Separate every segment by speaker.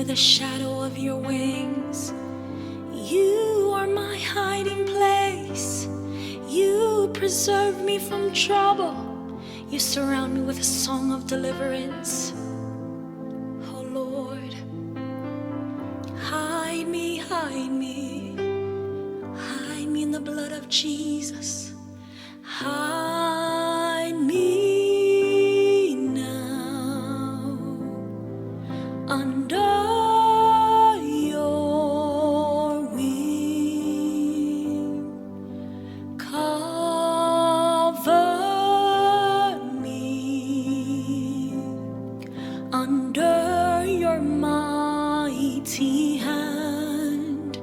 Speaker 1: under the shadow of your wings. You are my hiding place. You preserve me from trouble. You surround me with a song of deliverance. Oh Lord, hide me, hide me. Hide me in the blood of Jesus. Hide me now under your wing. Cover me under your mighty hand.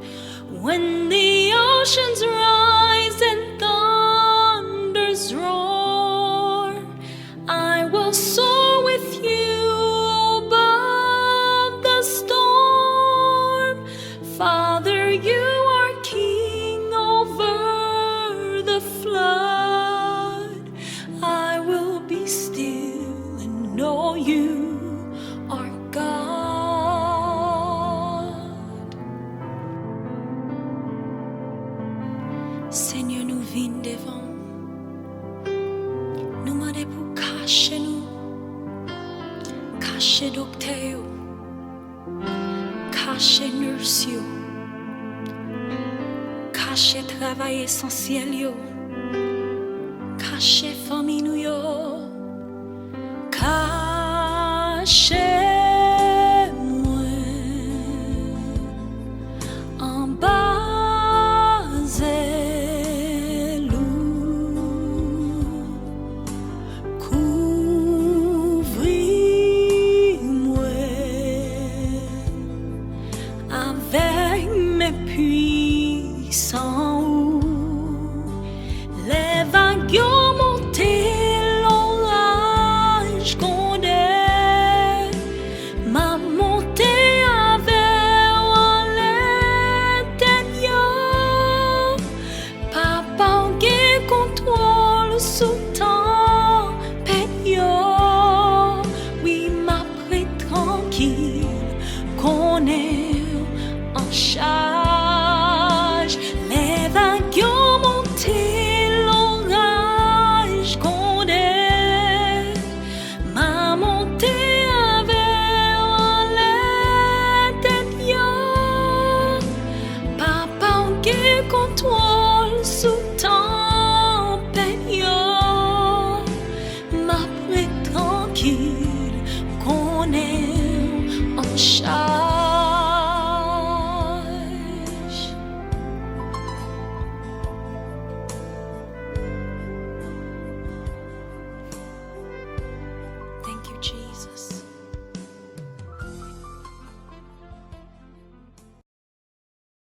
Speaker 1: When the oceans rise and thunders roar, I will soar with you above the storm. Father, you are king over the flood. I will be still and know you are God. Seigneur, nous vînes devant. Nous demandons pour cacher nous, cacher docteur, cacher nurse, cacher travail essentiel, cacher famille nous yo, cacher puissant, les vagues ont monté, l'orage condé, m'a monté avec l'intérieur. Papa qui contrôle sous tempête, oui, m'a pris tranquille, qu'on est en charge. Contrôle sous tempête, m'a pris tranquille, qu'on est en charge. Thank you, Jesus.